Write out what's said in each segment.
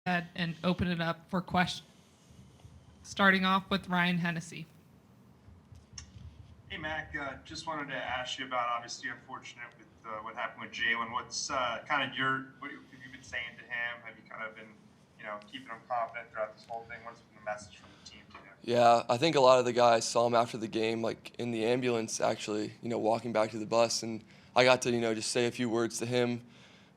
ahead and open it up for questions. Starting off with Ryan Hennessy. Hey, Mac, just wanted to ask you about obviously unfortunate with what happened with Jalen. What's kind of what have you been saying to him? Have you kind of been, keeping him confident throughout this whole thing? What's been the message from the team to him? Yeah, I think a lot of the guys saw him after the game, like in the ambulance, actually, walking back to the bus. And I got to, just say a few words to him.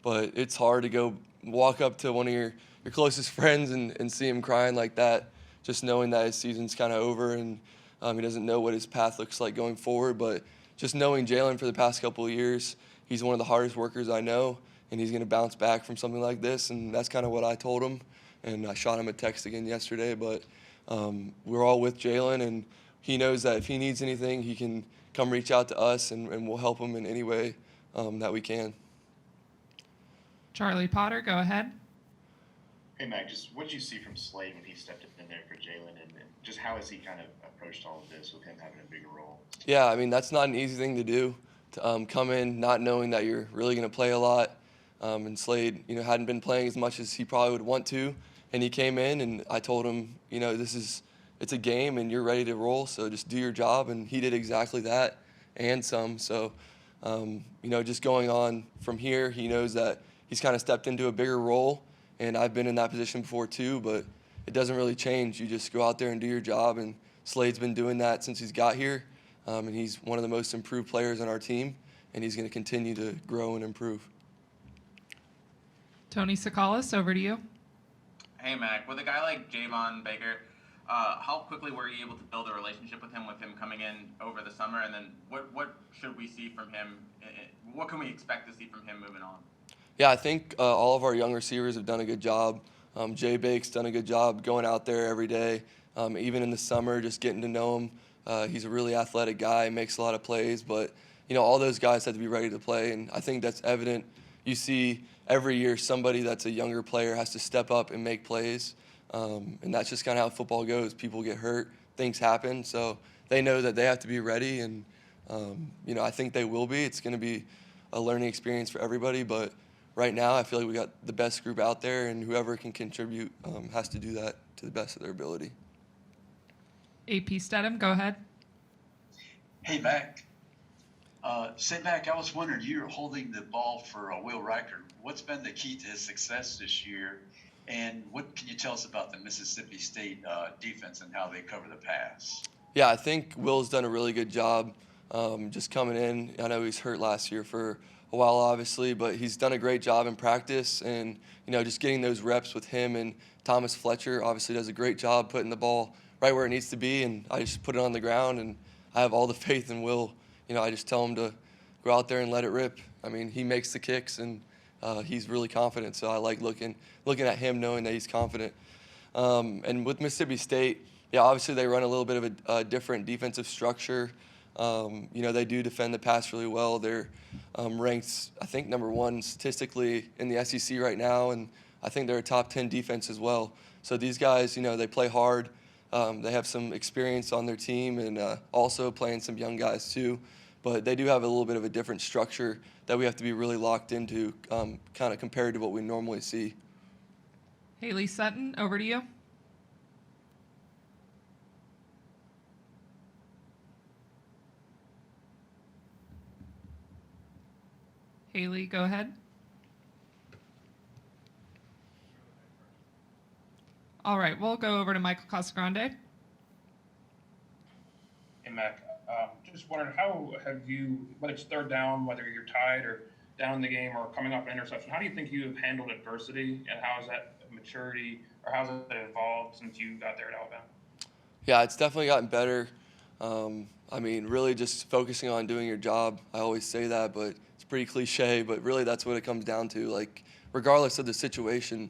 But it's hard to go walk up to one of your closest friends and see him crying like that, just knowing that his season's kind of over and he doesn't know what his path looks like going forward. But just knowing Jalen for the past couple of years, he's one of the hardest workers I know, and he's going to bounce back from something like this. And that's kind of what I told him. And I shot him a text again yesterday. But we're all with Jalen, and he knows that if he needs anything, he can come reach out to us, and we'll help him in any way that we can. Charlie Potter, go ahead. Hey, Mac, just what did you see from Slade when he stepped in there for Jalen, and just how has he kind of approached all of this with him having a bigger role? Yeah, I mean, that's not an easy thing to do, to come in not knowing that you're really going to play a lot. And Slade, hadn't been playing as much as he probably would want to, and he came in, and I told him, it's a game, and you're ready to roll, so just do your job, and he did exactly that and some. So, just going on from here, he knows that he's kind of stepped into a bigger role, and I've been in that position before too, but it doesn't really change. You just go out there and do your job, and Slade's been doing that since he's got here, and he's one of the most improved players on our team, and he's going to continue to grow and improve. Tony Sakalas, over to you. Hey, Mac, with a guy like Javon Baker, how quickly were you able to build a relationship with him coming in over the summer? And then what should we see from him? What can we expect to see from him moving on? Yeah, I think all of our young receivers have done a good job. Jay Bake's done a good job going out there every day, even in the summer, just getting to know him. He's a really athletic guy, makes a lot of plays, but all those guys have to be ready to play, and I think that's evident. You see every year somebody that's a younger player has to step up and make plays, and that's just kind of how football goes. People get hurt, things happen, so they know that they have to be ready, and I think they will be. It's going to be a learning experience for everybody, but right now I feel like we got the best group out there, and whoever can contribute has to do that to the best of their ability. AP Stedham, go ahead. Hey, Mac. Say, Mac, I was wondering, you're holding the ball for Will Riker. What's been the key to his success this year? And what can you tell us about the Mississippi State defense and how they cover the pass? Yeah, I think Will's done a really good job just coming in. I know he's hurt last year for a while, obviously, but he's done a great job in practice, and just getting those reps with him. And Thomas Fletcher obviously does a great job putting the ball right where it needs to be, and I just put it on the ground, and I have all the faith in Will. I just tell him to go out there and let it rip. I mean, he makes the kicks, and he's really confident, so I like looking at him knowing that he's confident. And with Mississippi State, yeah, obviously they run a little bit of a different defensive structure. They do defend the pass really well. They're ranked, I think, number 1 statistically in the SEC right now, and I think they're a top 10 defense as well. So these guys, they play hard. They have some experience on their team, and also playing some young guys too. But they do have a little bit of a different structure that we have to be really locked into, kind of compared to what we normally see. Haley Sutton, over to you. Haley, go ahead. All right, we'll go over to Michael Casagrande. Hey, Mac, just wondering, how have you, whether it's third down, whether you're tied or down in the game or coming off an interception, how do you think you have handled adversity, and how has that maturity, or how has it evolved since you got there at Alabama? Yeah, it's definitely gotten better. Really just focusing on doing your job. I always say that, but it's pretty cliche, but really that's what it comes down to. Like, regardless of the situation,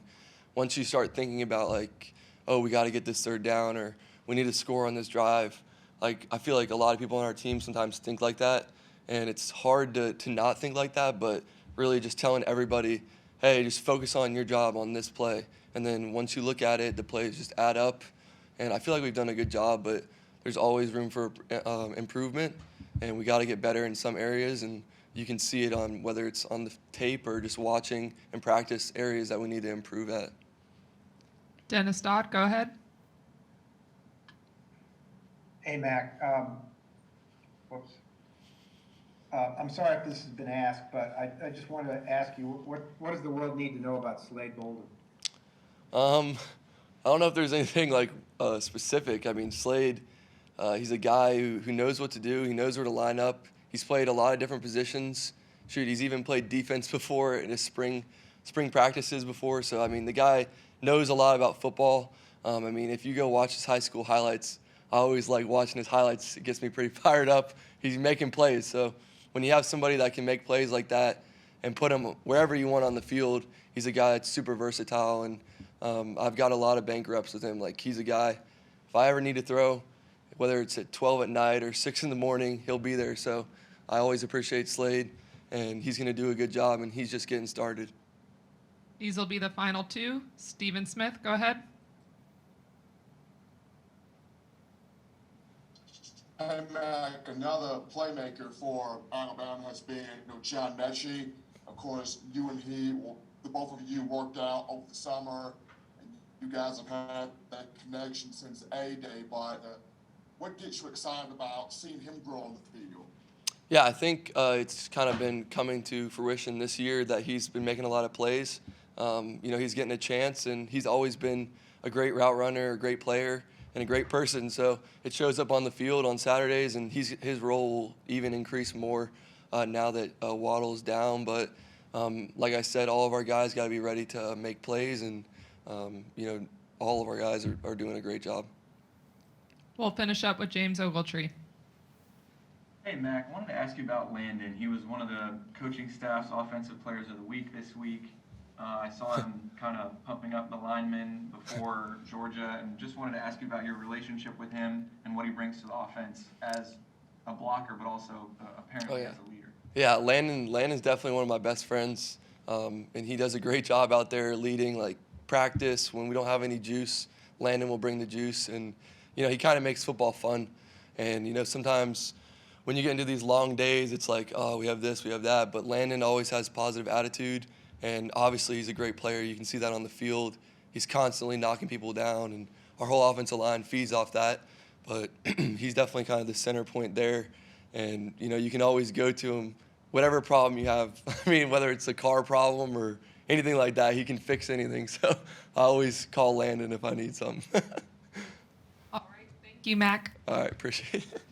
once you start thinking about, like, oh, we got to get this third down, or we need to score on this drive, like, I feel like a lot of people on our team sometimes think like that, and it's hard to not think like that, but really just telling everybody, hey, just focus on your job on this play. And then once you look at it, the plays just add up. And I feel like we've done a good job, but there's always room for improvement, and we got to get better in some areas, and you can see it on whether it's on the tape or just watching and practice areas that we need to improve at. Dennis Dodd, go ahead. Hey, Mac. Whoops. I'm sorry if this has been asked, but I just wanted to ask you, what does the world need to know about Slade Boulder? I don't know if there's anything like specific. I mean, Slade, he's a guy who knows what to do. He knows where to line up. He's played a lot of different positions. Shoot, he's even played defense before in his spring practices before. So, I mean, the guy knows a lot about football. I mean, if you go watch his high school highlights, I always like watching his highlights. It gets me pretty fired up. He's making plays. So when you have somebody that can make plays like that and put him wherever you want on the field, he's a guy that's super versatile. And I've got a lot of bank reps with him. Like, he's a guy, if I ever need to throw, whether it's at 12 at night or 6 in the morning, he'll be there. So I always appreciate Slade, and he's going to do a good job, and he's just getting started. These will be the final two. Stephen Smith, go ahead. Hey, Mac, another playmaker for Alabama has been, John Messi. Of course, you and he, the both of you worked out over the summer, and you guys have had that connection since A-Day. But what gets you excited about seeing him grow on the field? Yeah, I think it's kind of been coming to fruition this year that he's been making a lot of plays. He's getting a chance, and he's always been a great route runner, a great player, and a great person. So it shows up on the field on Saturdays, and his role will even increase more now that Waddle's down. But like I said, all of our guys got to be ready to make plays, and all of our guys are doing a great job. We'll finish up with James Ogletree. Hey, Mac, I wanted to ask you about Landon. He was one of the coaching staff's offensive players of the week this week. I saw him kind of pumping up the linemen before Georgia, and just wanted to ask you about your relationship with him and what he brings to the offense as a blocker, but also apparently as a leader. Yeah, Landon's definitely one of my best friends, and he does a great job out there leading, like, practice. When we don't have any juice, Landon will bring the juice, and, he kind of makes football fun. And, sometimes when you get into these long days, it's like, oh, we have this, we have that, but Landon always has positive attitude. And obviously he's a great player. You can see that on the field. He's constantly knocking people down, and our whole offensive line feeds off that. But he's definitely kind of the center point there. And, you can always go to him, whatever problem you have. I mean, whether it's a car problem or anything like that, he can fix anything. So I always call Landon if I need something. All right. Thank you, Mac. All right, appreciate it.